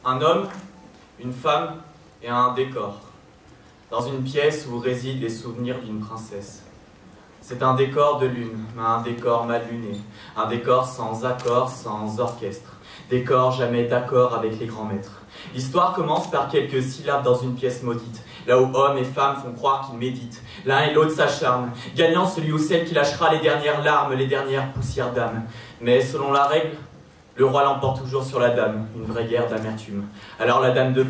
Un homme, une femme et un décor. Dans une pièce où résident les souvenirs d'une princesse. C'est un décor de lune, mais un décor mal luné. Un décor sans accord, sans orchestre. Décor jamais d'accord avec les grands maîtres. L'histoire commence par quelques syllabes dans une pièce maudite, là où hommes et femmes font croire qu'ils méditent. L'un et l'autre s'acharnent, gagnant celui ou celle qui lâchera les dernières larmes, les dernières poussières d'âme. Mais selon la règle, le roi l'emporte toujours sur la dame, une vraie guerre d'amertume. Alors la dame de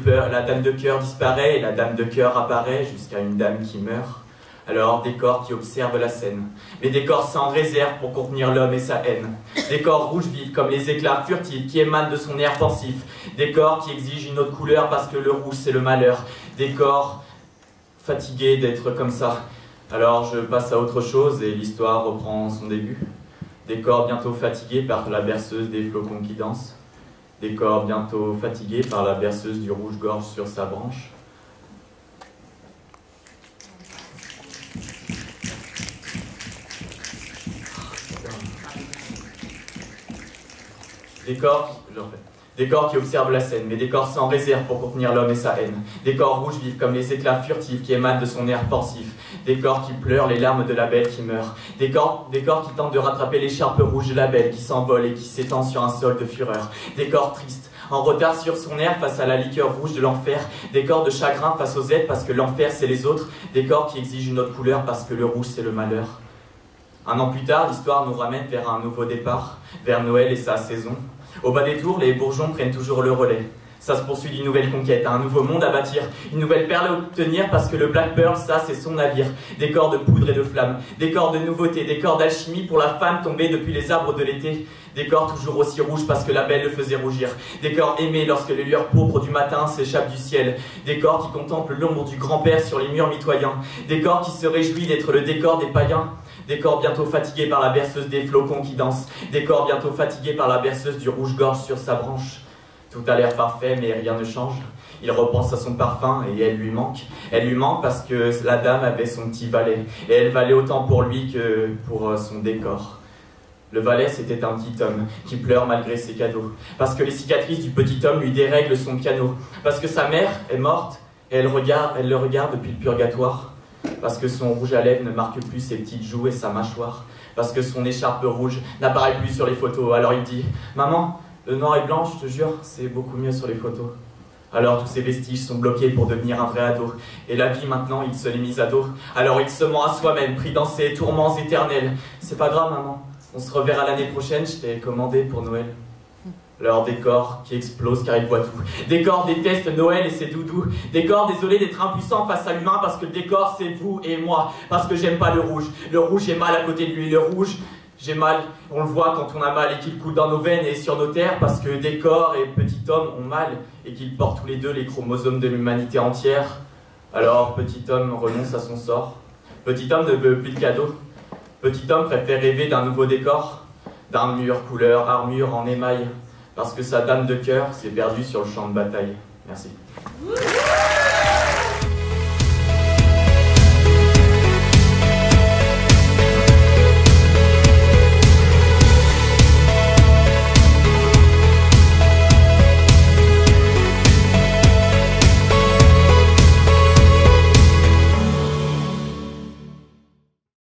cœur disparaît et la dame de cœur apparaît jusqu'à une dame qui meurt. Alors décor qui observe la scène, mais décor sans réserve pour contenir l'homme et sa haine. Décor rouge vif comme les éclats furtifs qui émanent de son air pensif. Décor qui exige une autre couleur parce que le rouge c'est le malheur. Décor fatigué d'être comme ça. Alors je passe à autre chose et l'histoire reprend son début. Décor bientôt fatigué par la berceuse des flocons qui dansent. Décor bientôt fatigué par la berceuse du rouge-gorge sur sa branche. Décor qui observe la scène, mais décor sans réserve pour contenir l'homme et sa haine. Décor rouge vif comme les éclats furtifs qui émanent de son air pensif. Décor qui pleure les larmes de la belle qui meurt. Décor qui tente de rattraper l'écharpe rouge de la belle qui s'envole et qui s'étend sur un sol de fureur. Décor triste, en retard sur son air face à la liqueur rouge de l'enfer. Décor de chagrin face aux êtres parce que l'enfer c'est les autres. Décor qui exige une autre couleur parce que le rouge c'est le malheur. Un an plus tard, l'histoire nous ramène vers un nouveau départ, vers Noël et sa saison. Au bas des tours, les bourgeons prennent toujours le relais. Ça se poursuit d'une nouvelle conquête, un nouveau monde à bâtir, une nouvelle perle à obtenir parce que le Black Pearl, ça c'est son navire. Décor de poudre et de flammes, décor de nouveauté, décor d'alchimie pour la femme tombée depuis les arbres de l'été. Décor toujours aussi rouge parce que la belle le faisait rougir. Décor aimé lorsque les lueurs pourpres du matin s'échappent du ciel. Décor qui contemple l'ombre du grand-père sur les murs mitoyens. Décor qui se réjouit d'être le décor des païens. Décor bientôt fatigué par la berceuse des flocons qui dansent. Décor bientôt fatigué par la berceuse du rouge-gorge sur sa branche. Tout a l'air parfait mais rien ne change. Il repense à son parfum et elle lui manque. Elle lui manque parce que la dame avait son petit valet. Et elle valait autant pour lui que pour son décor. Le valet, c'était un petit homme qui pleure malgré ses cadeaux. Parce que les cicatrices du petit homme lui dérèglent son piano. Parce que sa mère est morte et elle le regarde depuis le purgatoire. Parce que son rouge à lèvres ne marque plus ses petites joues et sa mâchoire. Parce que son écharpe rouge n'apparaît plus sur les photos. Alors il dit « Maman, le noir et blanc, je te jure, c'est beaucoup mieux sur les photos. » Alors tous ces vestiges sont bloqués pour devenir un vrai ado. Et la vie maintenant, il se l'est mise à dos. Alors il se ment à soi-même, pris dans ses tourments éternels. « C'est pas grave, maman. On se reverra l'année prochaine, je t'ai commandé pour Noël. » Leur décor qui explose car il voit tout. Décor déteste Noël et ses doudous. Décor désolé d'être impuissant face à l'humain parce que le décor c'est vous et moi. Parce que j'aime pas le rouge. Le rouge j'ai mal à côté de lui. Le rouge j'ai mal, on le voit quand on a mal et qu'il coule dans nos veines et sur nos terres. Parce que décor et petit homme ont mal et qu'ils portent tous les deux les chromosomes de l'humanité entière. Alors petit homme renonce à son sort. Petit homme ne veut plus de cadeaux. Petit homme préfère rêver d'un nouveau décor, d'armure, couleur, armure en émail, parce que sa dame de cœur s'est perdue sur le champ de bataille. Merci.